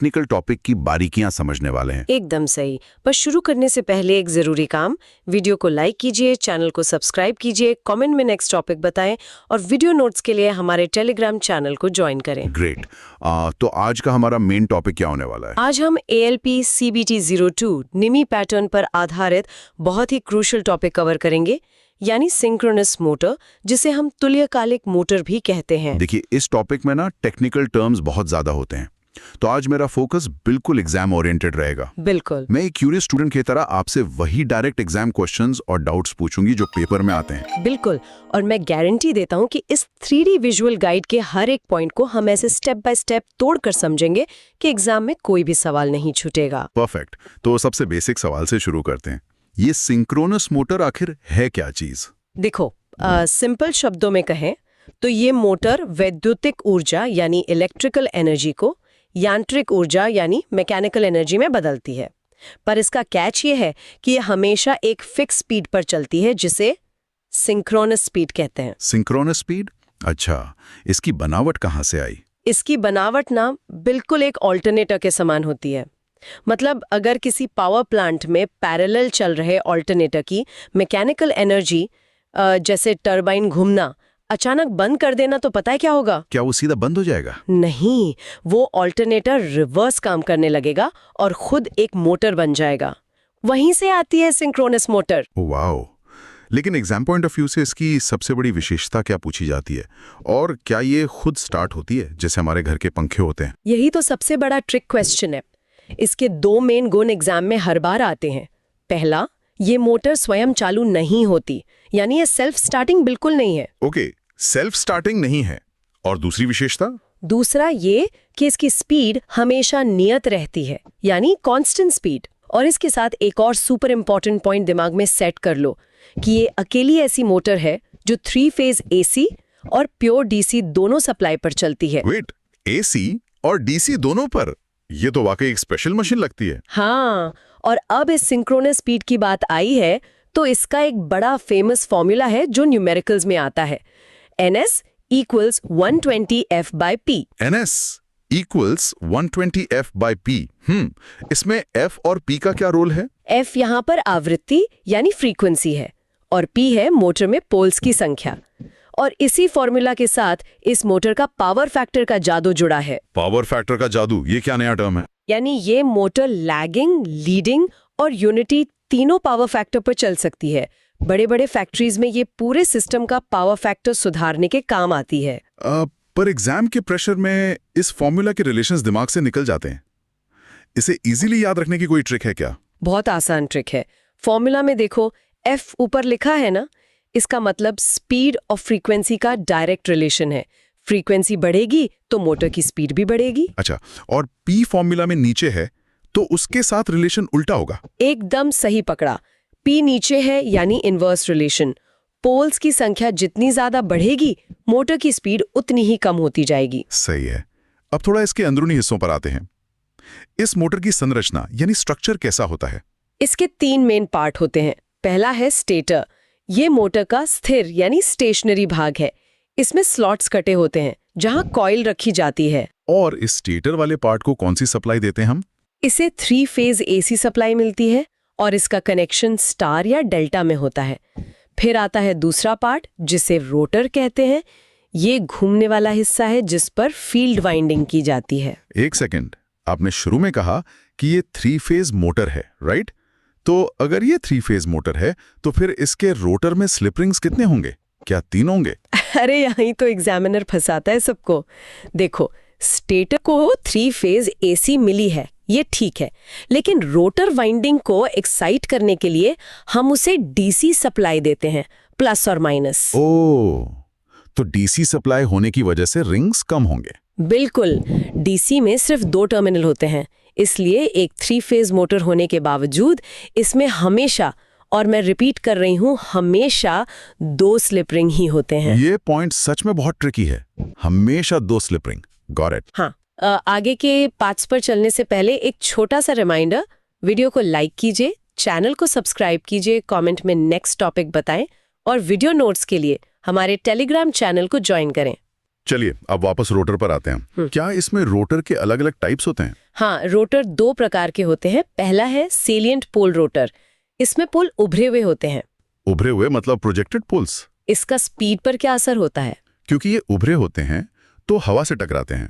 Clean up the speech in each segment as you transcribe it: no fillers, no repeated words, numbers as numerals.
Technical topic की बारीकियां समझने वाले हैं। एकदम सही। पर शुरू करने से पहले एक जरूरी काम, वीडियो को लाइक कीजिए, चैनल को सब्सक्राइब कीजिए, कमेंट में नेक्स्ट टॉपिक बताएं और वीडियो नोट्स के लिए हमारे टेलीग्राम चैनल को ज्वाइन करें। ग्रेट। तो आज का हमारा मेन टॉपिक क्या होने वाला है? आज हम ALP CBT 02 निमी पैटर्न पर आधारित बहुत ही क्रूशियल टॉपिक कवर करेंगे, यानी सिंक्रोनस मोटर, जिसे हम तुल्यकालिक मोटर भी कहते हैं। देखिए, इस टॉपिक में ना टेक्निकल टर्म्स बहुत ज्यादा होते हैं, तो आज मेरा फोकस बिल्कुल एग्जाम ओरिएंटेड रहेगा। बिल्कुल। मैं एक क्यूरियस स्टूडेंट की तरह आपसे वही डायरेक्ट एग्जाम क्वेश्चंस और डाउट्स पूछूंगी जो पेपर में आते हैं। बिल्कुल। और मैं गारंटी देता हूँ कि इस 3D विजुअल गाइड के हर एक पॉइंट को हम ऐसे स्टेप बाय स्टेप तोड़कर समझेंगे कि एग्जाम में कोई भी सवाल नहीं छूटेगा। परफेक्ट। तो सबसे बेसिक सवाल से शुरू करते हैं। ये सिंक्रोनस मोटर आखिर है क्या चीज? देखो, सिंपल शब्दों में कहें तो ये मोटर वैद्युतिक ऊर्जा यानी इलेक्ट्रिकल एनर्जी को यांत्रिक ऊर्जा यानी मैकेनिकल एनर्जी में बदलती है। पर इसका कैच ये है कि ये हमेशा एक फिक्स स्पीड पर चलती है, जिसे सिंक्रोनस स्पीड कहते हैं। Synchronous speed? अच्छा, इसकी बनावट कहाँ से आई? इसकी बनावट ना बिल्कुल एक ऑल्टरनेटर के समान होती है। मतलब अगर किसी पावर प्लांट में पैरेलल चल रहे ऑल्टरनेटर की मैकेनिकल एनर्जी, जैसे टरबाइन घूमना, अचानक बंद कर देना, तो पता है क्या होगा? क्या वो सीधा बंद हो जाएगा? नहीं, वो ऑल्टरनेटर रिवर्स काम करने लगेगा और खुद एक मोटर बन जाएगा। वहीं से आती है सिंक्रोनस मोटर। वाओ! लेकिन एग्जाम पॉइंट ऑफ व्यू से इसकी सबसे बड़ी विशेषता क्या पूछी जाती है? और क्या ये खुद स्टार्ट होती है जैसे हमारे घर के पंखे होते हैं? यही तो सबसे बड़ा ट्रिक क्वेश्चन है। इसके 2 मेन गुण एग्जाम में हर बार आते हैं। पहला, ये मोटर स्वयं चालू नहीं होती, यानी ये सेल्फ स्टार्टिंग बिल्कुल नहीं है। ओके, सेल्फ स्टार्टिंग नहीं है। और दूसरी विशेषता? दूसरा ये कि इसकी स्पीड हमेशा नियत रहती है, यानी कांस्टेंट स्पीड। और इसके साथ एक और सुपर इंपॉर्टेंट पॉइंट दिमाग में सेट कर लो कि ये अकेली ऐसी मोटर है जो 3 फेज AC और प्योर DC दोनों सप्लाई पर चलती है। वेट, AC और DC दोनों पर? ये तो वाकई एक स्पेशल मशीन लगती है। हाँ, और अब इस सिंक्रोनस स्पीड की बात आई है तो इसका एक बड़ा फेमस फॉर्मूला है जो न्यूमेरिकल्स में आता है। NS equals 120 F/P। NS equals 120 F/P। इसमें F और P का क्या रोल है? F यहाँ पर आवृत्ति यानी फ्रीक्वेंसी है और P है मोटर में पोल्स की संख्या। और इसी फॉर्मूला के साथ इस मोटर का पावर फैक्टर का जादू जुड़ा है। पावर फैक्टर का जादू, ये क्या नया टर्म है? यानी ये मोटर लैगिंग, लीडिंग और यूनिटी तीनों पावर फैक्टर पर चल सकती है। बड़े बड़े फैक्ट्रीज में ये पूरे सिस्टम का पावर फैक्टर सुधारने के काम आती है। पर एग्जाम के प्रेशर में इस फॉर्मूला के रिलेशंस दिमाग से निकल जाते हैं। इसे इजीली याद रखने की कोई ट्रिक है क्या? बहुत आसान ट्रिक है। फॉर्मूला में देखो, F ऊपर लिखा है ना, इसका मतलब स्पीड और फ्रीक्वेंसी का डायरेक्ट रिलेशन है। फ्रीक्वेंसी बढ़ेगी तो मोटर की स्पीड भी बढ़ेगी। अच्छा, और P फॉर्मूला में नीचे है तो उसके साथ रिलेशन उल्टा होगा। एकदम सही पकड़ा। P नीचे है यानी इनवर्स रिलेशन। पोल्स की संख्या जितनी ज्यादा बढ़ेगी, मोटर की स्पीड उतनी ही कम होती जाएगी। सही है। अब थोड़ा इसके अंदरूनी हिस्सों पर आते हैं। इस मोटर की संरचना यानी स्ट्रक्चर कैसा होता है? इसके 3 मेन पार्ट होते हैं। पहला है स्टेटर। ये मोटर का स्थिर यानी स्टेशनरी भाग है। इसमें स्लॉट्स कटे होते हैं जहां कॉइल रखी जाती है। और इस स्टेटर वाले पार्ट को कौन सी सप्लाई देते हैं हम? इसे 3 फेज AC सप्लाई मिलती है और इसका कनेक्शन स्टार या डेल्टा में होता है। फिर आता है दूसरा पार्ट जिसे रोटर कहते हैं। ये घूमने वाला हिस्सा है जिस पर फील्ड वाइंडिंग की जाती है। एक सेकंड, आपने शुरू में कहा कि ये 3 फेज मोटर है, राइट? तो अगर ये 3 फेज मोटर है तो फिर इसके रोटर में स्लिप रिंग्स कितने होंगे? क्या 3 होंगे? अरे यहीं तो एग्जामिनर फंसाता है सबको। देखो, स्टेटर को 3 फेज AC मिली है, ये ठीक है, लेकिन रोटर वाइंडिंग को एक्साइट करने के लिए हम उसे DC सप्लाई देते हैं, प्लस और माइनस। ओह, तो DC सप्लाई होने की वजह से रिंग्स कम होंगे। बिल्कुल। DC में सिर्फ 2 टर्मिनल होते हैं, इसलिए एक 3 फेज मोटर होने के बावजूद इसमें हमेशा, और मैं रिपीट कर रही हूँ, हमेशा 2 स्लिप रिंग ही होते हैं। ये पॉइंट सच में बहुत ट्रिकी है। हमेशा 2 स्लिप रिंग। Got it. हाँ, आगे के पार्ट्स पर चलने से पहले एक छोटा सा रिमाइंडर, वीडियो को लाइक कीजिए, चैनल को सब्सक्राइब कीजिए, कमेंट में नेक्स्ट टॉपिक बताएं और वीडियो नोट्स के लिए हमारे टेलीग्राम चैनल को ज्वाइन करें। चलिए अब वापस रोटर पर आते हैं। क्या इसमें रोटर के अलग अलग टाइप्स होते हैं? हाँ, रोटर दो प्रकार के होते हैं। पहला है सेलिएंट पोल रोटर। इसमें पोल उभरे हुए होते हैं। उभरे हुए मतलब प्रोजेक्टेड पोल्स? इसका स्पीड पर क्या असर होता है? क्योंकि ये उभरे होते हैं तो हवा से टकराते हैं,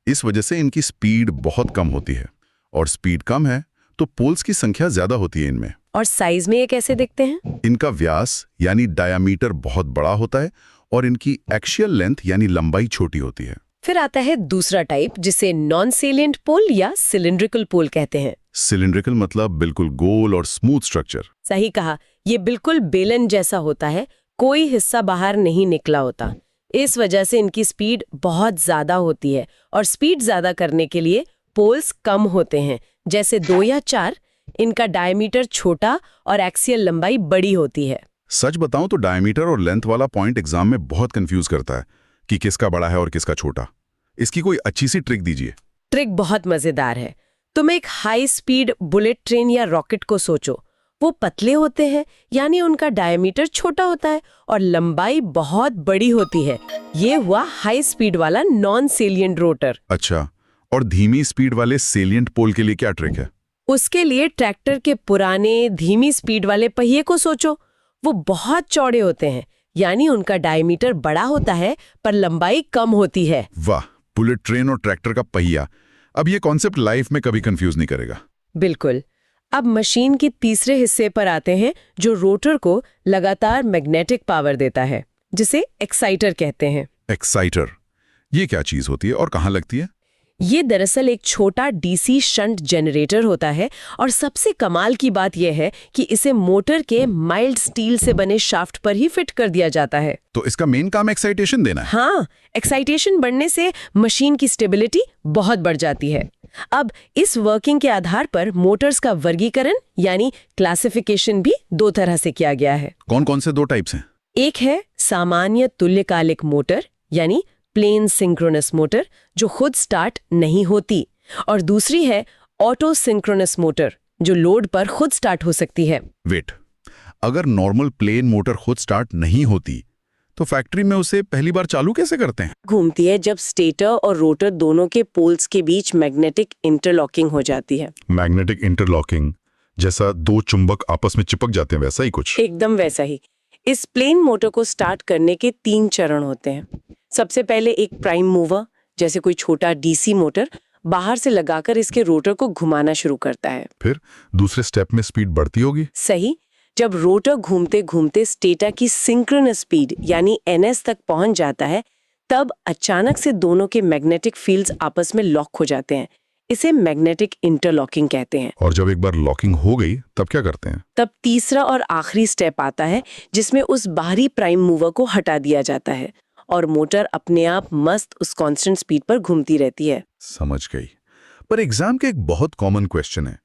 इस वजह से इनकी स्पीड बहुत कम होती है, और स्पीड कम है तो पोल्स की संख्या ज्यादा होती है इनमें। और साइज में ये कैसे दिखते हैं? इनका व्यास यानी डायामीटर बहुत बड़ा होता है और इनकी एक्सियल लेंथ यानी लंबाई छोटी होती है। फिर आता है दूसरा टाइप, जिसे नॉन सेलिएंट पोल या सिलिंड्रिकल पोल कहते हैं। सिलिंड्रिकल मतलब बिल्कुल गोल और स्मूथ स्ट्रक्चर। सही कहा, ये बिल्कुल बेलन जैसा होता है, कोई हिस्सा बाहर नहीं निकला होता। इस वजह से इनकी स्पीड बहुत ज्यादा होती है, और स्पीड ज्यादा करने के लिए पोल्स कम होते हैं, जैसे 2 या 4। इनका डायमीटर छोटा और एक्सियल लंबाई बड़ी होती है। सच बताऊं तो डायमीटर और लेंथ वाला पॉइंट एग्जाम में बहुत कंफ्यूज करता है कि किसका बड़ा है और किसका छोटा। इसकी कोई अच्छी सी ट्रिक दीजिए। ट्रिक बहुत मजेदार है। तुम एक हाई स्पीड बुलेट ट्रेन या रॉकेट को सोचो। वो पतले होते हैं, यानी उनका डायमीटर छोटा होता है और लंबाई बहुत बड़ी होती है। ये हुआ हाई स्पीड वाला नॉन सेलिएंट रोटर। अच्छा, और धीमी स्पीड वाले सेलिएंट पोल के लिए क्या ट्रिक है? उसके लिए ट्रैक्टर के पुराने धीमी स्पीड वाले पहिए को सोचो। वो बहुत चौड़े होते हैं, यानी उनका डायमीटर बड़ा होता है पर लंबाई कम होती है। वाह, बुलेट ट्रेन और ट्रैक्टर का पहिया। अब ये कॉन्सेप्ट लाइफ में कभी कंफ्यूज नहीं करेगा। बिल्कुल। अब मशीन के तीसरे हिस्से पर आते हैं, जो रोटर को लगातार मैग्नेटिक पावर देता है, जिसे एक्साइटर कहते हैं। एक्साइटर, ये क्या चीज होती है और कहाँ लगती है? ये दरअसल एक छोटा डीसी शंट जनरेटर होता है, और सबसे कमाल की बात यह है कि इसे मोटर के माइल्ड स्टील से बने शाफ्ट पर ही फिट कर दिया जाता है। तो इसका मेन काम एक्साइटेशन देना है? हाँ, एक्साइटेशन बढ़ने से मशीन की स्टेबिलिटी बहुत बढ़ जाती है। अब इस वर्किंग के आधार पर मोटर्स का वर्गीकरण यानी क्लासिफिकेशन भी 2 तरह से किया गया है। कौन कौन से 2 टाइप्स हैं? एक है सामान्य तुल्यकालिक मोटर यानी प्लेन सिंक्रोनस मोटर, जो खुद स्टार्ट नहीं होती, और दूसरी है ऑटो सिंक्रोनस मोटर, जो लोड पर खुद स्टार्ट हो सकती है। वेट, अगर नॉर्मल प्लेन मोटर खुद स्टार्ट नहीं होती तो फैक्ट्री में उसे पहली बार चालू कैसे करते हैं? घूमती है जब स्टेटर और रोटर दोनों के पोल्स के बीच मैग्नेटिक इंटरलॉकिंग हो जाती है। मैग्नेटिक इंटरलॉकिंग, जैसा 2 चुंबक आपस में चिपक जाते हैं, वैसा ही कुछ? एकदम वैसा ही। इस प्लेन मोटर को स्टार्ट करने के 3 चरण होते हैं। सबसे पहले एक प्राइम मूवर, जैसे कोई छोटा डीसी मोटर, बाहर से लगाकर इसके रोटर को घुमाना शुरू करता है। फिर दूसरे स्टेप में स्पीड बढ़ती होगी? सही। जब रोटर घूमते घूमते स्टेटर की सिंक्रोनस स्पीड यानी एनएस तक पहुंच जाता है, तब अचानक से दोनों के मैग्नेटिक फील्ड्स आपस में लॉक हो जाते हैं। इसे मैग्नेटिक इंटरलॉकिंग कहते हैं। और जब एक बार लॉकिंग हो गई तब क्या करते हैं? तब तीसरा और आखिरी स्टेप आता है, जिसमें उस बाहरी प्राइम मूवर को हटा दिया जाता है और मोटर अपने आप मस्त उस कांस्टेंट स्पीड पर घूमती रहती है। समझ गई। पर एग्जाम के एक बहुत कॉमन क्वेश्चन है,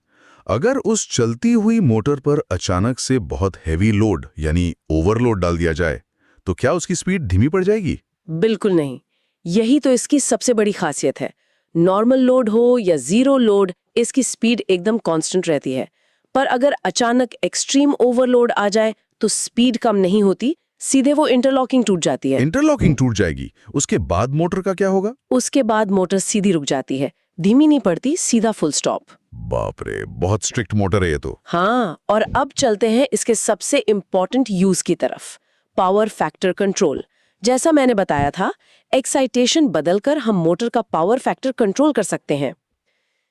अगर उस चलती हुई मोटर पर अचानक से बहुत हैवी लोड यानी ओवरलोड डाल दिया जाए तो क्या उसकी स्पीड धीमी पड़ जाएगी? बिल्कुल नहीं। यही तो इसकी सबसे बड़ी खासियत है। नॉर्मल लोड हो या जीरो लोड, इसकी स्पीड एकदम कांस्टेंट रहती है। पर अगर अचानक एक्सट्रीम ओवरलोड आ जाए तो स्पीड कम नहीं होती, सीधे वो इंटरलॉकिंग टूट जाती है। इंटरलॉकिंग टूट जाएगी, उसके बाद मोटर का क्या होगा? उसके बाद मोटर सीधी रुक जाती है, धीमी नहीं पड़ती, सीधा फुल स्टॉप। बाप रे, बहुत स्ट्रिक्ट मोटर है ये तो। हाँ, और अब चलते हैं इसके सबसे इम्पोर्टेंट यूज की तरफ, पावर फैक्टर कंट्रोल। जैसा मैंने बताया था, एक्साइटेशन बदलकर हम मोटर का पावर फैक्टर कंट्रोल कर सकते हैं।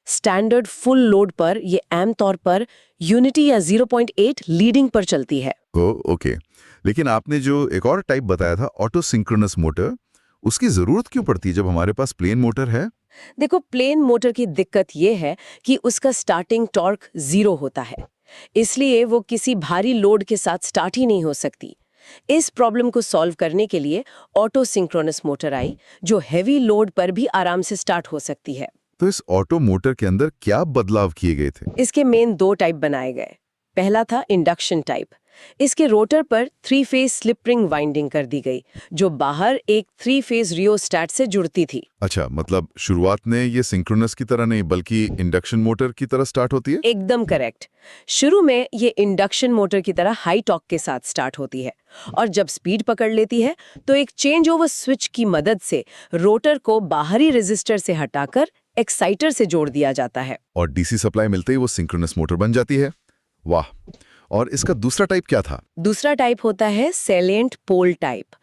स्टैंडर्ड फुल लोड पर ये आमतौर पर यूनिटी या 0.8 लीडिंग पर चलती है। ओके, लेकिन आपने जो एक और टाइप बताया था ऑटो सिंक्रोनस मोटर, उसकी जरूरत क्यों पड़ती है जब हमारे पास प्लेन मोटर है? देखो, प्लेन मोटर की दिक्कत ये है कि उसका स्टार्टिंग टॉर्क 0 होता है, इसलिए वो किसी भारी लोड के साथ स्टार्ट ही नहीं हो सकती। इस प्रॉब्लम को सॉल्व करने के लिए ऑटो सिंक्रोनस मोटर आई, जो हेवी लोड पर भी आराम से स्टार्ट हो सकती है। तो इस ऑटो मोटर के अंदर क्या बदलाव किए गए थे? इसके मेन 2 टाइप बनाए गए। पहला था इंडक्शन टाइप। इसके रोटर पर 3 फेज स्लिप रिंग वाइंडिंग कर दी गई, जो बाहर एक 3 फेज रियोस्टैट से जुड़ती थी। अच्छा, मतलब शुरुआत में ये सिंक्रोनस की तरह नहीं बल्कि इंडक्शन मोटर की तरह स्टार्ट होती है। एकदम करेक्ट। शुरू में ये इंडक्शन मोटर की तरह हाई टॉर्क के साथ स्टार्ट होती है, और जब स्पीड पकड़ लेती है तो एक चेंज ओवर स्विच की मदद से रोटर को बाहरी रेजिस्टर से हटाकर एक्साइटर से जोड़ दिया जाता है। और डीसी सप्लाई मिलते ही वो सिंक्रोनस मोटर बन जाती है। वाह। और इसका दूसरा टाइप क्या था? दूसरा टाइप होता है सैलिएंट पोल टाइप।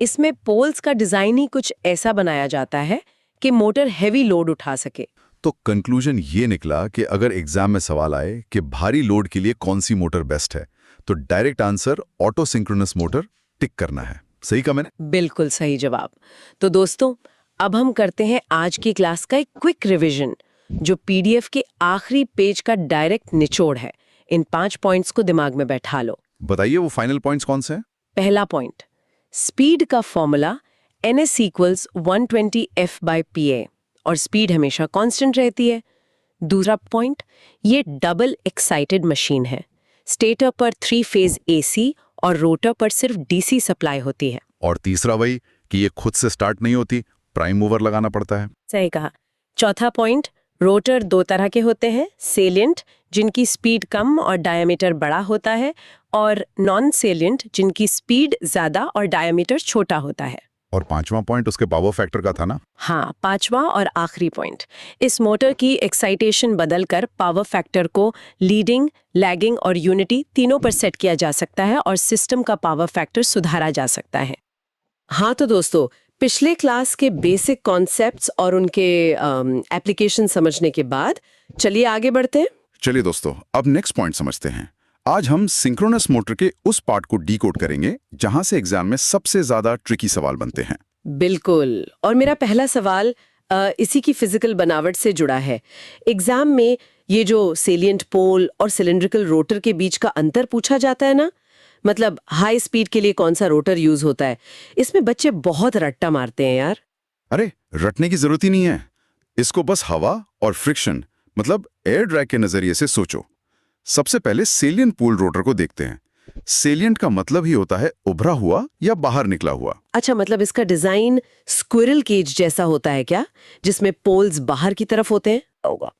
इसमें पोल्स का डिजाइन ही कुछ ऐसा बनाया जाता है कि मोटर हैवी लोड उठा सके। तो कंक्लूजन ये निकला कि अगर एग्जाम में सवाल आए कि भारी लोड के लिए कौन सी मोटर बेस्ट है, तो direct answer auto synchronous motor tick करना है। सही कहा मैंने? बिल्कुल सही जवाब। तो दोस्तों, अब हम करते हैं आज की क्लास का एक क्विक रिवीजन, जो पीडीएफ के आखिरी पेज का डायरेक्ट निचोड़ है। इन 5 पॉइंट्स को दिमाग में बैठा लो। बताइए वो फाइनल पॉइंट्स कौन से हैं? पहला पॉइंट, स्पीड का फॉर्मूला ns इक्वल्स 120 f/pa और स्पीड हमेशा कांस्टेंट रहती है। दूसरा पॉइंट, ये डबल एक्साइटेड मशीन है। स्टेटर पर 3 फेज एसी और रोटर पर सिर्फ डीसी सप्लाई होती है। और तीसरा वही कि ये खुद से स्टार्ट नहीं होती, प्राइम मूवर लगाना पड़ता है। सही कहा। चौथा पॉइंट, रोटर 2 तरह के होते हैं, सेलिएंट जिनकी स्पीड कम और डायमीटर बड़ा होता है, और नॉन सेलिएंट जिनकी स्पीड ज्यादा और डायमीटर छोटा होता है। और 5वां पॉइंट उसके पावर फैक्टर का था ना? हाँ, 5वां और आखिरी पॉइंट, इस मोटर की एक्साइटेशन बदलकर पावर फैक्टर को लीडिंग, लैगिंग और यूनिटी तीनों पर सेट किया जा सकता है और सिस्टम का पावर फैक्टर सुधारा जा सकता है। हाँ तो दोस्तों, पिछले क्लास के बेसिक कॉन्सेप्ट्स और उनके एप्लीकेशन समझने के बाद चलिए आगे बढ़ते हैं। चलिए दोस्तों, अब नेक्स्ट पॉइंट समझते हैं। आज हम सिंक्रोनस मोटर के उस पार्ट को डीकोड करेंगे जहां से एग्जाम में सबसे ज्यादा ट्रिकी सवाल बनते हैं। बिल्कुल। और मेरा पहला सवाल इसी की फिजिकल बनावट से जुड़ा है। एग्जाम में ये जो सेलिएंट पोल और सिलिंड्रिकल रोटर के बीच का अंतर पूछा जाता है ना, मतलब हाई स्पीड के लिए कौन सा रोटर यूज होता है, इसमें बच्चे बहुत रट्टा मारते हैं यार। अरे रटने की जरूरत ही नहीं है, इसको बस हवा और फ्रिक्शन मतलब एयर ड्रैग के नजरिए से सोचो। सबसे पहले सेलिएंट पोल रोटर को देखते हैं। सेलिएंट का मतलब ही होता है उभरा हुआ या बाहर निकला हुआ। अच्छा, मतलब इसका डिजाइन स्क्विरल केज जैसा होता है क्या, जिसमें पोल्स बाहर की तरफ होते हैं? होगा।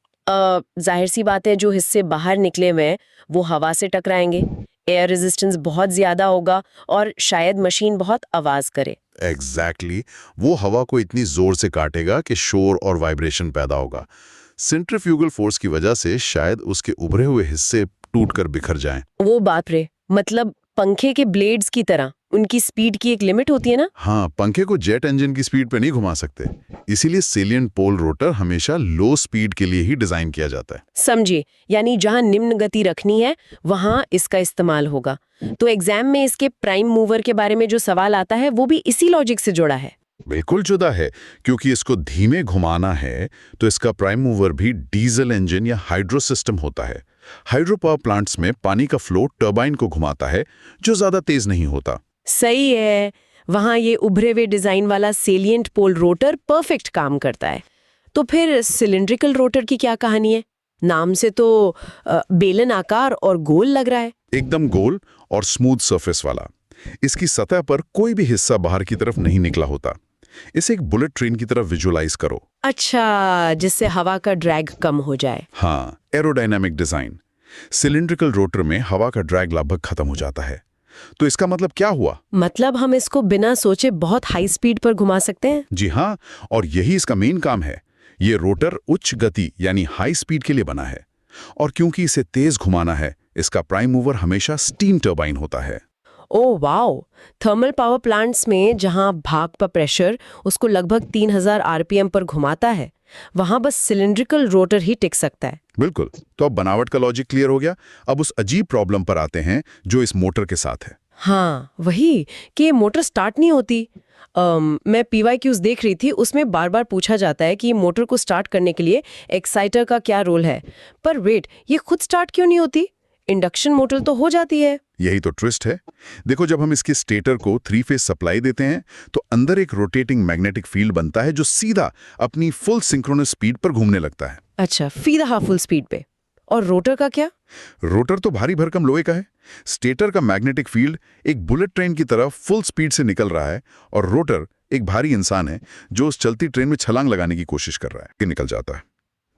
जाहिर सी बात है, जो हिस्से बाहर निकले हुए हैं वो हवा से टकराएंगे, एयर रेजिस्टेंस बहुत ज्यादा होगा और शायद मशीन बहुत आवाज करे। एग्जैक्टली, वो हवा को इतनी जोर से काटेगा कि शोर और वाइब्रेशन पैदा होगा। सेंट्रीफ्यूगल फोर्स की वजह से शायद उसके उभरे हुए हिस्से टूटकर बिखर जाएं। वो बाप रे, मतलब पंखे के ब्लेड्स की तरह उनकी स्पीड की एक लिमिट होती है ना? हाँ, पंखे को जेट इंजन की स्पीड पे नहीं घुमा सकते, इसीलिए सेलिएंट पोल रोटर हमेशा लो स्पीड के लिए ही डिजाइन किया जाता है। समझिए, यानी जहां निम्न गति रखनी है वहां इसका इस्तेमाल होगा। तो एग्जाम में इसके प्राइम मूवर के बारे में जो सवाल आता है वो भी इसी लॉजिक से जुड़ा है। बिल्कुल जुदा है, क्योंकि इसको धीमे घुमाना है तो इसका प्राइम मूवर भी डीजल इंजन या हाइड्रो सिस्टम होता है। हाइड्रो पावर प्लांट्स में पानी का फ्लो टर्बाइन को घुमाता है, जो ज्यादा तेज नहीं होता। सही है, वहां ये उभरे हुए डिजाइन वाला सेलिएंट पोल रोटर परफेक्ट काम करता है। तो फिर सिलिंड्रिकल रोटर की क्या कहानी है? नाम से तो बेलन आकार और गोल लग रहा है। एकदम गोल और स्मूथ सरफेस वाला। इसकी सतह पर कोई भी हिस्सा बाहर की तरफ नहीं निकला होता। इसे एक बुलेट ट्रेन की तरफ विजुअलाइज करो। अच्छा, जिससे हवा का ड्रैग कम हो जाए। हाँ, एरोडायनामिक डिजाइन। सिलिंड्रिकल रोटर में हवा का ड्रैग लगभग खत्म हो जाता है। तो इसका मतलब क्या हुआ? मतलब हम इसको बिना सोचे बहुत हाई स्पीड पर घुमा सकते हैं। जी हाँ, और यही इसका मेन काम है। ये रोटर उच्च गति यानी हाई स्पीड के लिए बना है, और क्योंकि इसे तेज घुमाना है, इसका प्राइम मूवर हमेशा स्टीम टर्बाइन होता है। Oh wow, thermal power plants में जहां भाप का प्रेशर उसको लगभग 3000 आरपीएम पर घुमाता है, वहां बस सिलिंड्रिकल रोटर ही टिक सकता है। बिल्कुल। तो अब बनावट का लॉजिक क्लियर हो गया। अब उस अजीब प्रॉब्लम पर आते हैं जो इस मोटर के साथ है। हाँ, वही कि ये मोटर स्टार्ट नहीं होती। मैं PYQs देख रही थी, उसमें बार बार पूछा जाता है कि ये मोटर को स्टार्ट करने के लिए एक्साइटर का क्या रोल है। पर वेट, ये खुद स्टार्ट क्यों नहीं होती? इंडक्शन मोटर तो हो जाती है। यही तो ट्विस्ट है। देखो, जब हम इसके स्टेटर को 3 फेज सप्लाई देते हैं तो अंदर एक रोटेटिंग मैग्नेटिक फील्ड बनता है जो सीधा अपनी फुल सिंक्रोनस स्पीड पर घूमने लगता है। अच्छा, फीधा फुल स्पीड पे। और रोटर का क्या? रोटर तो भारी भरकम लोहे का है। स्टेटर का मैग्नेटिक फील्ड एक बुलेट ट्रेन की तरह फुल स्पीड से निकल रहा है और रोटर एक भारी इंसान है जो उस चलती ट्रेन में छलांग लगाने की कोशिश कर रहा है कि निकल जाता है।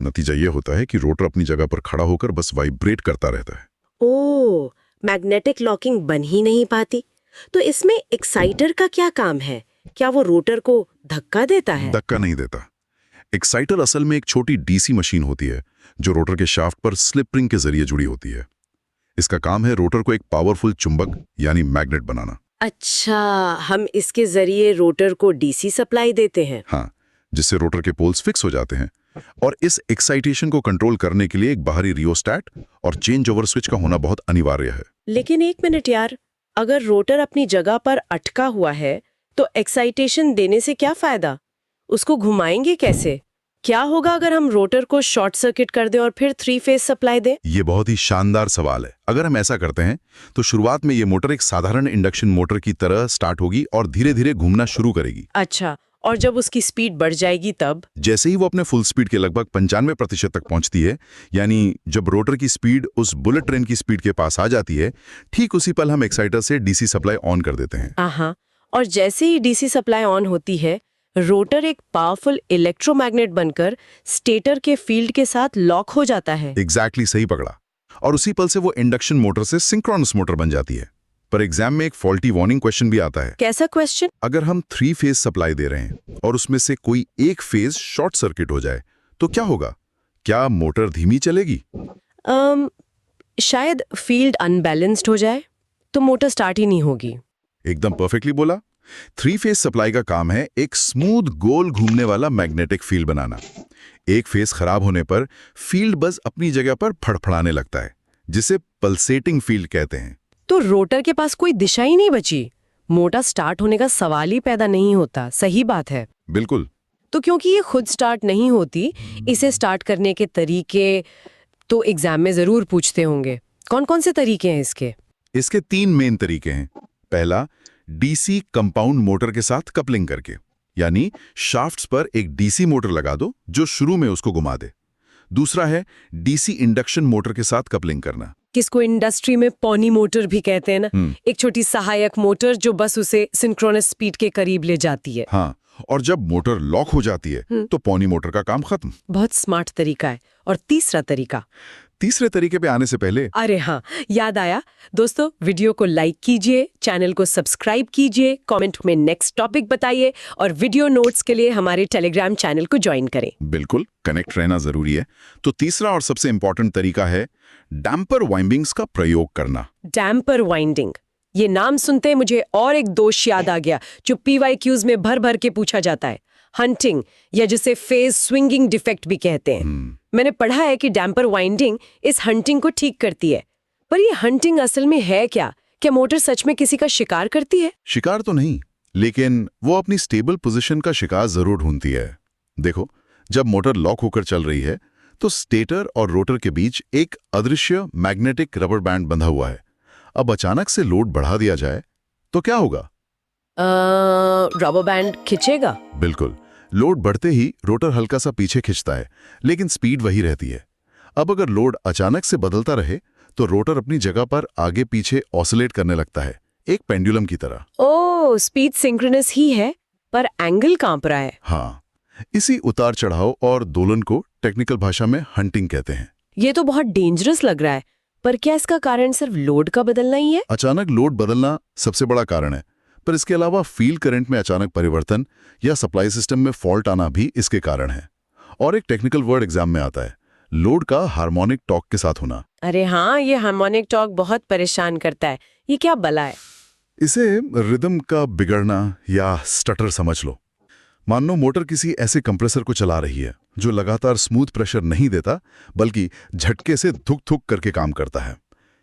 नतीजा ये होता है कि रोटर अपनी जगह पर खड़ा होकर बस वाइब्रेट करता रहता है। ओह, मैग्नेटिक लॉकिंग बन ही नहीं पाती। तो इसमें एक्साइटर का क्या काम है? क्या वो रोटर को धक्का देता है? धक्का नहीं देता। एक्साइटर असल में एक छोटी डीसी मशीन होती है जो रोटर के शाफ्ट पर स्लिप रिंग के जरिए जुड़ी होती है। इसका काम है रोटर को एक पावरफुल चुंबक यानी मैग्नेट बनाना। अच्छा, हम इसके जरिए रोटर को डीसी सप्लाई देते हैं। हाँ, जिससे रोटर के पोल्स फिक्स हो जाते हैं और इस एक्साइटेशन को कंट्रोल करने के लिए एक बाहरी रियोस्टैट और चेंज ओवर स्विच का होना बहुत अनिवार्य है। लेकिन एक मिनट यार, अगर रोटर अपनी जगह पर अटका हुआ है तो एक्साइटेशन देने से क्या फायदा? उसको घुमाएंगे कैसे? क्या होगा अगर हम रोटर को शॉर्ट सर्किट कर दें और फिर 3 फेज सप्लाई दें? ये बहुत ही शानदार सवाल है। अगर हम ऐसा करते हैं तो शुरुआत में ये मोटर एक साधारण इंडक्शन मोटर की तरह स्टार्ट होगी और धीरे धीरे घूमना शुरू करेगी। अच्छा, और जब उसकी स्पीड बढ़ जाएगी तब? जैसे ही वो अपने फुल स्पीड के लगभग 95% तक पहुंचती है, यानी जब रोटर की स्पीड उस बुलेट ट्रेन की स्पीड के पास आ जाती है, ठीक उसी पल हम एक्साइटर से डीसी सप्लाई ऑन कर देते हैं। हाँ, और जैसे ही डीसी सप्लाई ऑन होती है, रोटर एक पावरफुल इलेक्ट्रोमैग्नेट बनकर स्टेटर के फील्ड के साथ लॉक हो जाता है। एग्जैक्टली सही पकड़ा। और उसी पल से वो इंडक्शन मोटर से सिंक्रोनस मोटर बन जाती है। पर एग्जाम में एक फॉल्टी वार्निंग क्वेश्चन भी आता है। कैसा क्वेश्चन? अगर हम 3 फेज सप्लाई दे रहे हैं और उसमें से कोई एक फेज शॉर्ट सर्किट हो जाए तो क्या होगा? क्या मोटर धीमी चलेगी? शायद फील्ड अनबैलेंस्ड हो जाए तो मोटर स्टार्ट ही नहीं होगी। एकदम परफेक्टली बोला। 3 फेज सप्लाई का काम है एक स्मूथ गोल घूमने वाला मैग्नेटिक फील्ड बनाना। एक फेज खराब होने पर फील्ड बस अपनी जगह पर फड़फड़ाने लगता है, जिसे पल्सेटिंग फील्ड कहते हैं। तो रोटर के पास कोई दिशा ही नहीं बची, मोटर स्टार्ट होने का सवाल ही पैदा नहीं होता। सही बात है। बिल्कुल। तो क्योंकि ये खुद स्टार्ट नहीं होती, इसे स्टार्ट करने के तरीके तो एग्जाम में जरूर पूछते होंगे। कौन कौन से तरीके हैं इसके? इसके 3 मेन तरीके हैं। पहला, डीसी कंपाउंड मोटर के साथ कपलिंग करके, यानी शाफ्ट्स पर एक डीसी मोटर लगा दो जो शुरू में उसको घुमा दे। दूसरा है डीसी इंडक्शन मोटर के साथ कपलिंग करना, किसको इंडस्ट्री में पॉनी मोटर भी कहते हैं ना। एक छोटी सहायक मोटर जो बस उसे सिंक्रोनस स्पीड के करीब ले जाती है। हाँ, और जब मोटर लॉक हो जाती है तो पॉनी मोटर का काम खत्म। बहुत स्मार्ट तरीका है। और तीसरे तरीके पे आने से पहले, अरे हाँ, याद आया। दोस्तों, वीडियो को लाइक कीजिए, चैनल को सब्सक्राइब कीजिए, कमेंट में नेक्स्ट टॉपिक बताइए और वीडियो नोट्स के लिए हमारे टेलीग्राम चैनल को ज्वाइन करें। बिल्कुल, कनेक्ट रहना जरूरी है। तो तीसरा और सबसे इंपॉर्टेंट तरीका है डैम्पर वाइंडिंग्स का प्रयोग करना। डैम्पर वाइंडिंग, ये नाम सुनते ही मुझे और एक दोष याद आ गया जो PYQs में भर भर के पूछा जाता है, हंटिंग, या जिसे फेज स्विंगिंग डिफेक्ट भी कहते हैं। मैंने पढ़ा है कि डैम्पर वाइंडिंग इस हंटिंग को ठीक करती है, पर ये हंटिंग असल में है क्या? क्या मोटर सच में किसी का शिकार करती है? शिकार तो नहीं, लेकिन वो अपनी स्टेबल पोजीशन का शिकार जरूर ढूंढती है। देखो, जब मोटर लॉक होकर चल रही है तो स्टेटर और रोटर के बीच एक अदृश्य मैग्नेटिक रबर बैंड बंधा हुआ है। अब अचानक से लोड बढ़ा दिया जाए तो क्या होगा? रबर बैंड खिंचेगा। बिल्कुल। लोड बढ़ते ही रोटर हल्का सा पीछे खिंचता है, लेकिन स्पीड वही रहती है। अब अगर लोड अचानक से बदलता रहे तो रोटर अपनी जगह पर आगे पीछे ऑसिलेट करने लगता है, एक पेंडुलम की तरह। ओह, स्पीड सिंक्रोनस ही है पर एंगल कांप रहा है। हाँ, इसी उतार चढ़ाव और दोलन को टेक्निकल भाषा में हंटिंग कहते हैं। ये तो बहुत डेंजरस लग रहा है, पर क्या इसका कारण सिर्फ लोड का बदलना ही है? अचानक लोड बदलना सबसे बड़ा कारण है, पर इसके अलावा फील्ड करंट में अचानक परिवर्तन या सप्लाई सिस्टम में फॉल्ट आना भी इसके कारण है। और एक टेक्निकल वर्ड एग्जाम में आता है, लोड का हार्मोनिक टॉर्क के साथ होना। अरे हाँ, ये हार्मोनिक टॉर्क बहुत परेशान करता है। ये क्या बला है? इसे रिदम का बिगड़ना या स्टटर समझ लो। मान लो मोटर किसी ऐसे कंप्रेसर को चला रही है जो लगातार स्मूथ प्रेशर नहीं देता, बल्कि झटके से धुक धुक करके काम करता है।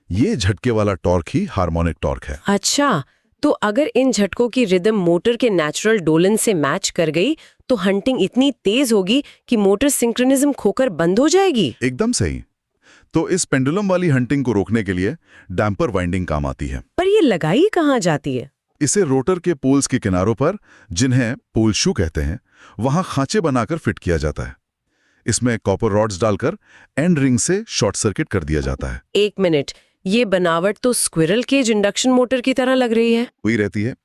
ये झटके वाला टॉर्क ही हार्मोनिक टॉर्क है। अच्छा, तो अगर इन झटकों की रिदम मोटर के नेचुरल डोलन से मैच कर गई तो हंटिंग इतनी तेज होगी कि मोटर सिंक्रोनिज्म खोकर बंद हो जाएगी। एकदम सही। तो इस पेंडुलम वाली हंटिंग को रोकने के लिए डैम्पर वाइंडिंग काम आती है। पर ये लगाई कहाँ जाती है? इसे रोटर के पोल्स के किनारों पर, जिन्हें पोल शू कहते हैं, वहां खांचे बनाकर फिट किया जाता है। इसमें कॉपर रॉड्स डालकर एंड रिंग से शॉर्ट सर्किट कर दिया जाता है। 1 मिनट, ये बनावट तो स्क्विरल केज इंडक्शन मोटर की तरह लग रही है। हुई रहती है,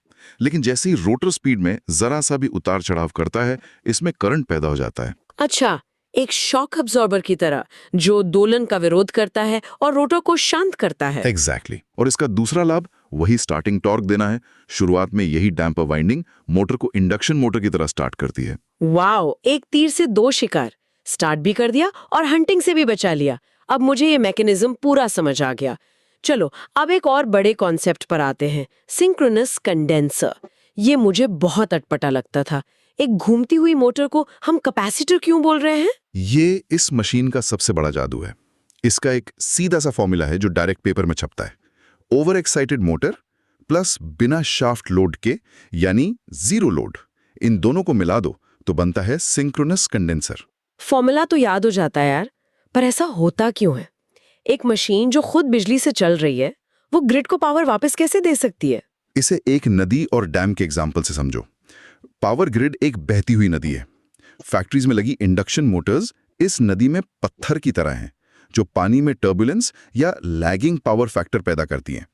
लेकिन जैसे ही रोटर स्पीड में जरा सा भी उतार चढ़ाव करता है, इसमें करंट पैदा हो जाता है। अच्छा, एक शॉक अब्जॉर्बर की तरह जो दोलन का विरोध करता है और रोटर को शांत करता है। एग्जैक्टली। और इसका दूसरा लाभ वही स्टार्टिंग टॉर्क देना है। शुरुआत में यही डैम्पर वाइंडिंग मोटर को इंडक्शन मोटर की तरह स्टार्ट करती है। वाओ, एक तीर से 2 शिकार, स्टार्ट भी कर दिया और हंटिंग से भी बचा लिया। अब मुझे ये मैकेनिज्म पूरा समझ आ गया। चलो अब एक और बड़े कॉन्सेप्ट पर आते हैं, सिंक्रोनस कंडेंसर। ये मुझे बहुत अटपटा लगता था। एक घूमती हुई मोटर को हम कैपेसिटर क्यों बोल रहे हैं? ये इस मशीन का सबसे बड़ा जादू है। इसका एक सीधा सा फॉर्मूला है जो डायरेक्ट पेपर में छपता है। ओवर एक्साइटेड मोटर प्लस बिना शाफ्ट लोड के यानी जीरो लोड, इन दोनों को मिला दो तो बनता है सिंक्रोनस कंडेंसर। फॉर्मूला तो याद हो जाता है यार, पर ऐसा होता क्यों है? एक मशीन जो खुद बिजली से चल रही है, वो ग्रिड को पावर वापस कैसे दे सकती है? इसे एक नदी और डैम के एग्जाम्पल से समझो। पावर ग्रिड एक बहती हुई नदी है। फैक्ट्रीज में लगी इंडक्शन मोटर्स इस नदी में पत्थर की तरह हैं, जो पानी में टर्बुलेंस या लैगिंग पावर फैक्टर पैदा करती हैं।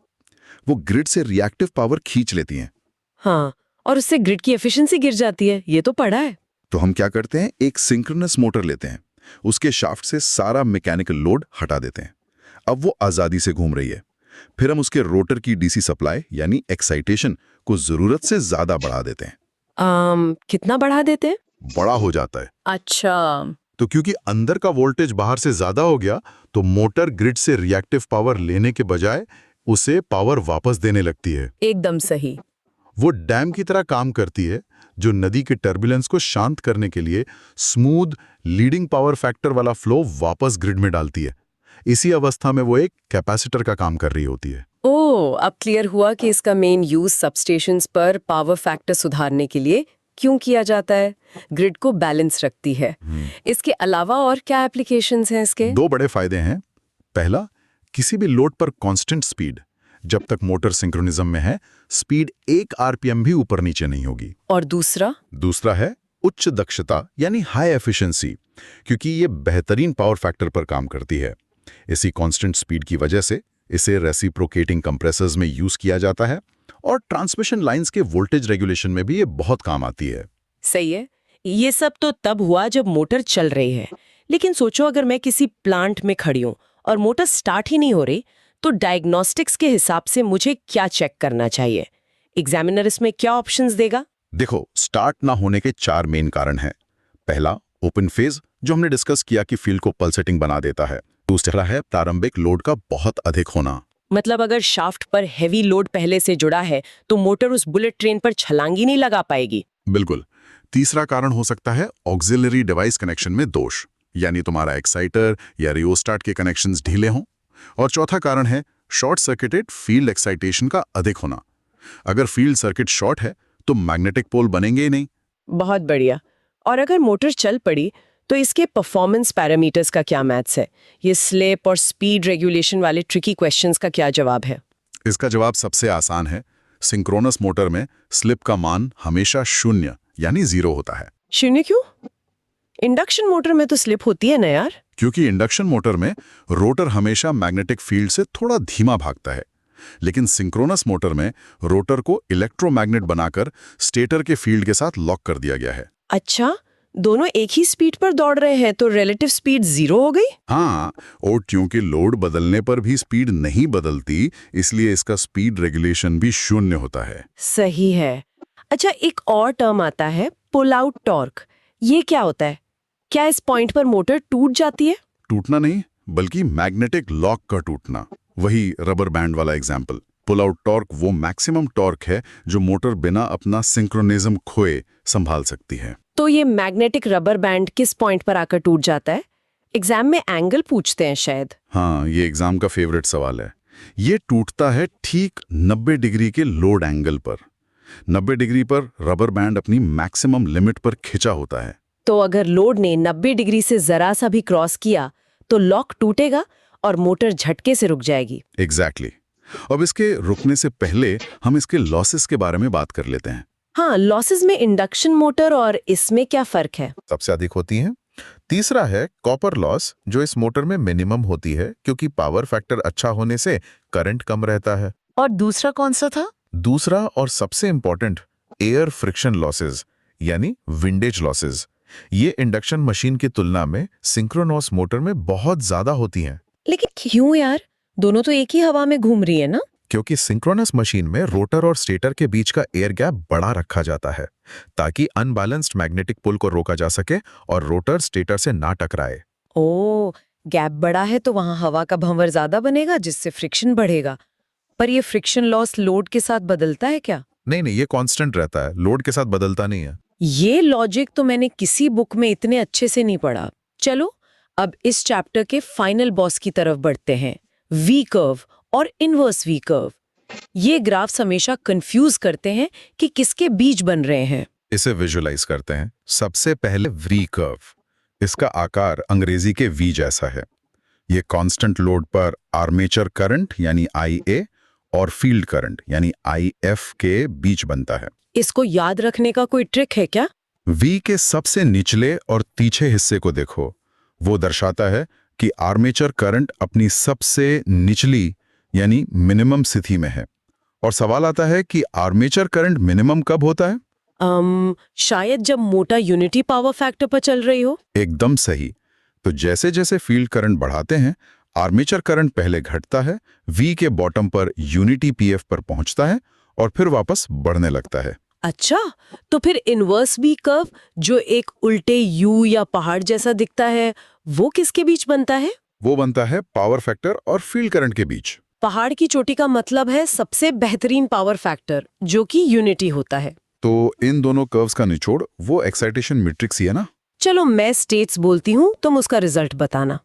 वो ग्रिड से रिएक्टिव पावर खींच लेती हैं। हाँ, और उससे ग्रिड की एफिशिएंसी गिर जाती है, ये तो पढ़ा है। तो हम क्या करते हैं, एक सिंक्रोनस मोटर लेते हैं, उसके शाफ्ट से सारा मैकेनिकल लोड हटा देते हैं। अब वो आजादी से घूम रही है। फिर हम उसके रोटर की डीसी सप्लाई यानी एक्साइटेशन को जरूरत से ज्यादा बढ़ा देते हैं। कितना बढ़ा देते हैं? बड़ा हो जाता है। अच्छा, तो क्योंकि अंदर का वोल्टेज बाहर से ज्यादा हो गया, तो मोटर ग्रिड से रिएक्टिव पावर लेने के बजाय उसे पावर वापस देने लगती है। एकदम सही। वो डैम की तरह काम करती है, जो नदी के टर्बुलेंस को शांत करने के लिए स्मूथ लीडिंग पावर फैक्टर वाला फ्लो वापस ग्रिड में डालती है। इसी अवस्था में वो एक कैपेसिटर का काम कर रही होती है। ओह, अब क्लियर हुआ कि इसका मेन यूज सबस्टेशंस पर पावर फैक्टर सुधारने के लिए क्यों किया जाता है। ग्रिड को बैलेंस रखती है। इसके अलावा और क्या एप्लीकेशंस हैं इसके? 2 बड़े फायदे हैं। पहला, किसी भी लोड पर कांस्टेंट स्पीड, जब तक मोटर सिंक्रोनिज्म में है, स्पीड 1 आरपीएम भी ऊपर नीचे नहीं होगी। और दूसरा है उच्च दक्षता यानी हाई एफिशिएंसी, क्योंकि ये बेहतरीन पावर फैक्टर पर काम करती है। इसी कांस्टेंट स्पीड की वजह से इसे रेसिप्रोकेटिंग कंप्रेसर्स में यूज किया जाता है और ट्रांसमिशन लाइंस के वोल्टेज रेगुलेशन में भी ये बहुत काम आती है। सही है। ये सब तो तब हुआ जब मोटर चल रही है, लेकिन सोचो अगर मैं किसी प्लांट में खड़ी हूं और मोटर स्टार्ट ही नहीं हो रही, तो डायग्नोस्टिक्स के हिसाब से मुझे क्या चेक करना चाहिए? एग्जामिनर इसमें क्या ऑप्शंस देगा? देखो, स्टार्ट ना होने के 4 मेन कारण हैं। पहला, ओपन फेज, जो हमने डिस्कस किया कि फील्ड को पल्सेटिंग बना देता है। दूसरा है प्रारंभिक लोड का बहुत अधिक होना। मतलब अगर शाफ्ट पर हैवी लोड पहले से जुड़ा है तो मोटर उस बुलेट ट्रेन पर छलांग ही नहीं लगा पाएगी। बिल्कुल। तीसरा कारण हो सकता है ऑक्सिलरी डिवाइस कनेक्शन में दोष, यानी तुम्हारा एक्साइटर या रियोस्टाट के कनेक्शंस ढीले हों। और चौथा कारण है शॉर्ट सर्किटेड फील्ड एक्साइटेशन का अधिक होना। अगर फील्ड सर्किट शॉर्ट है तो मैग्नेटिक पोल बनेंगे ही नहीं। बहुत बढ़िया। और अगर मोटर चल पड़ी तो इसके परफॉर्मेंस पैरामीटर्स का क्या मैथ्स है? ये स्लिप और स्पीड रेगुलेशन वाले ट्रिकी क्वेश्चंस का क्या जवाब है? इसका जवाब सबसे आसान है। सिंक्रोनस मोटर में स्लिप का मान हमेशा 0 यानी 0 होता है। 0 क्यों? इंडक्शन मोटर में तो स्लिप होती है ना यार। क्योंकि इंडक्शन मोटर में रोटर हमेशा मैग्नेटिक फील्ड से थोड़ा धीमा भागता है, लेकिन सिंक्रोनस मोटर में रोटर को इलेक्ट्रोमैग्नेट बनाकर स्टेटर के फील्ड के साथ लॉक कर दिया गया है। अच्छा, दोनों एक ही स्पीड पर दौड़ रहे हैं तो रिलेटिव स्पीड 0 हो गई? हाँ, और क्योंकि लोड बदलने पर भी स्पीड नहीं बदलती, इसलिए इसका स्पीड रेगुलेशन भी 0 होता है। सही है। अच्छा, एक और टर्म आता है पुल आउट टॉर्क। ये क्या होता है? क्या इस पॉइंट पर मोटर टूट जाती है? टूटना नहीं, बल्कि मैग्नेटिक लॉक का टूटना। वही रबर बैंड वाला एग्जाम्पल। पुल आउट टॉर्क वो मैक्सिमम टॉर्क है जो मोटर बिना अपना सिंक्रोनिज्म खोए संभाल सकती है। तो ये मैग्नेटिक रबर बैंड किस पॉइंट पर आकर टूट जाता है? एग्जाम में एंगल पूछते हैं शायद। हाँ, ये एग्जाम का फेवरेट सवाल है। ये टूटता है ठीक 90 डिग्री के लोड एंगल पर। 90 डिग्री पर रबर बैंड अपनी मैक्सिमम लिमिट पर खिंचा होता है। तो अगर लोड ने 90 डिग्री से जरा सा भी क्रॉस किया तो लॉक टूटेगा और मोटर झटके से रुक जाएगी। एग्जैक्टली। अब इसके रुकने से पहले हम इसके लॉसेस के बारे में बात कर लेते हैं। हाँ, लॉसेस में इंडक्शन मोटर और इसमें क्या फर्क है? सबसे अधिक होती हैं तीसरा है कॉपर लॉस, जो इस मोटर में मिनिमम होती है क्योंकि पावर फैक्टर अच्छा होने से करंट कम रहता है। और दूसरा कौन सा था? दूसरा और सबसे इंपॉर्टेंट, एयर फ्रिक्शन लॉसेस यानी विंडेज लॉसेस। ये इंडक्शन मशीन की तुलना में सिंक्रोनस मोटर में बहुत ज्यादा होती हैं, लेकिन क्यों यार? दोनों तो एक ही हवा में घूम रही है ना? क्योंकि सिंक्रोनस मशीन में रोटर और स्टेटर के बीच का एयर गैप बड़ा रखा जाता है ताकि अनबैलेंस्ड मैग्नेटिक पुल को रोका जा सके और रोटर स्टेटर से ना टकराए। ओ, गैप बड़ा है तो वहां हवा का भंवर ज्यादा बनेगा जिससे फ्रिक्शन बढ़ेगा। पर ये फ्रिक्शन लॉस लोड के साथ बदलता है क्या? नहीं, ये कांस्टेंट रहता है, लोड के साथ बदलता नहीं है। ये लॉजिक तो मैंने किसी बुक में इतने अच्छे से नहीं पढ़ा। चलो अब इस चैप्टर के फाइनल बॉस की तरफ बढ़ते हैं, वी कर्व और इनवर्स वी कर्व। ये ग्राफ्स हमेशा कंफ्यूज करते हैं कि किसके बीच बन रहे हैं। इसे विजुअलाइज करते हैं। सबसे पहले वी कर्व। इसका आकार अंग्रेजी के वी जैसा है। ये कांस्टेंट लोड पर आर्मेचर करंट यानी IA और फील्ड करंट यानी IF के बीच बनता है। इसको याद रखने का कोई ट्रिक है क्या? वी के सबसे निचले और तीखे हिस्से को देखो। वो दर्शाता है कि आर्मेचर करंट अपनी सबसे निचली यानी मिनिमम स्थिति में है। और सवाल आता है कि आर्मेचर करंट मिनिमम कब होता है? शायद जब मोटर यूनिटी पावर फैक्टर पर चल रही हो। एकदम सही। तो जैसे जैसे फील्ड करंट बढ़ाते हैं, आर्मेचर करंट पहले घटता है, वी के बॉटम पर यूनिटी PF पर पहुंचता है और फिर वापस बढ़ने लगता है। अच्छा, तो फिर इनवर्स वी कर्व जो एक उल्टे यू या पहाड़ जैसा दिखता है, वो किसके बीच बनता है? वो बनता है पावर फैक्टर और फील्ड करंट के बीच। पहाड़ की चोटी का मतलब है सबसे बेहतरीन पावर फैक्टर, जो कि यूनिटी होता है। तो इन दोनों कर्व्स का निचोड़ वो एक्साइटेशन मैट्रिक्स ही है ना? चलो मैं स्टेट्स बोलती हूँ, तुम उसका रिजल्ट बताना।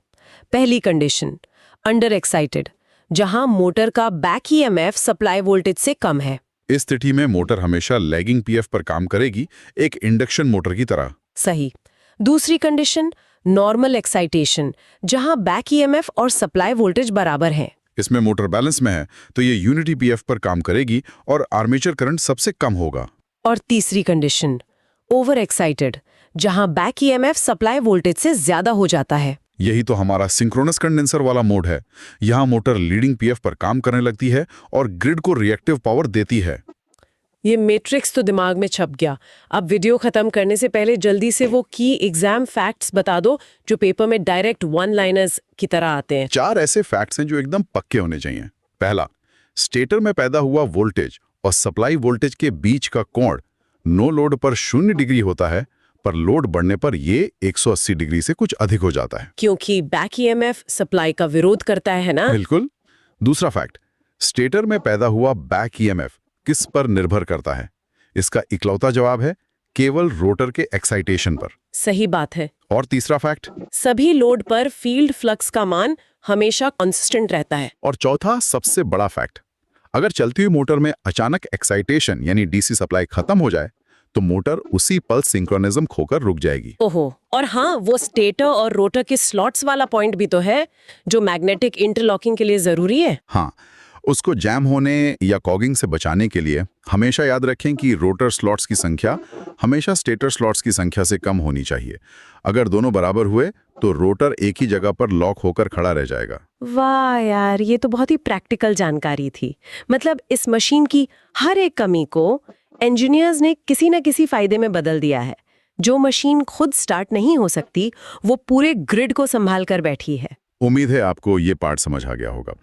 पहली कंडीशन, अंडर एक्साइटेड, जहां मोटर का बैक EMF सप्लाई वोल्टेज से कम है। इस स्थिति में मोटर हमेशा लैगिंग PF पर काम करेगी, एक इंडक्शन मोटर की तरह। सही। दूसरी कंडीशन, नॉर्मल एक्साइटेशन, जहां बैक EMF और सप्लाई वोल्टेज बराबर हैं। इसमें मोटर बैलेंस में है तो ये यूनिटी PF पर काम करेगी और आर्मेचर करंट सबसे कम होगा। और तीसरी कंडीशन, ओवर एक्साइटेड, जहां बैक EMF सप्लाई वोल्टेज से ज्यादा हो जाता है। यही तो हमारा सिंक्रोनस कंडेंसर वाला मोड है। यहाँ मोटर लीडिंग PF पर काम करने लगती है और ग्रिड को रिएक्टिव पावर देती है। ये मैट्रिक्स तो दिमाग में छप गया। अब वीडियो खत्म करने से पहले जल्दी से वो की एग्जाम फैक्ट्स बता दो जो पेपर में डायरेक्ट वन लाइनर्स की तरह आते हैं। 4 ऐसे फैक्ट्स हैं जो एकदम पक्के होने चाहिए। पहला, स्टेटर में पैदा हुआ वोल्टेज और सप्लाई वोल्टेज के बीच का कोण नो लोड पर 0 डिग्री होता है, पर लोड बढ़ने पर ये 180 डिग्री से कुछ अधिक हो जाता है, क्योंकि बैक EMF सप्लाई का विरोध करता है ना? बिल्कुल। दूसरा फैक्ट, स्टेटर में पैदा हुआ बैक EMF किस पर निर्भर करता है? इसका इकलौता जवाब है केवल रोटर के एक्साइटेशन पर। सही बात है। और तीसरा फैक्ट, सभी लोड पर फील्ड फ्लक्स का मान हमेशा कांस्टेंट रहता है। और चौथा सबसे बड़ा फैक्ट, अगर चलती हुई मोटर में अचानक एक्साइटेशन यानी DC सप्लाई खत्म हो जाए तो मोटर उसी पल सिंक्रोनिज्म खोकर रुक जाएगी। ओहो, और हाँ, वो स्टेटर और रोटर के स्लॉट्स वाला पॉइंट भी तो है जो मैग्नेटिक इंटरलॉकिंग के लिए जरूरी है। हाँ, उसको जैम होने या कॉगिंग से बचाने के लिए हमेशा याद रखें कि रोटर स्लॉट्स की संख्या हमेशा स्टेटर स्लॉट्स की संख्या से कम होनी चाहिए। अगर दोनों बराबर हुए तो रोटर एक ही जगह पर लॉक होकर खड़ा रह जाएगा। वाह यार, ये तो बहुत ही प्रैक्टिकल जानकारी थी। मतलब इस मशीन की हर एक कमी को इंजीनियर्स ने किसी न किसी फायदे में बदल दिया है। जो मशीन खुद स्टार्ट नहीं हो सकती, वो पूरे ग्रिड को संभाल कर बैठी है। उम्मीद है आपको ये पार्ट समझ आ गया होगा।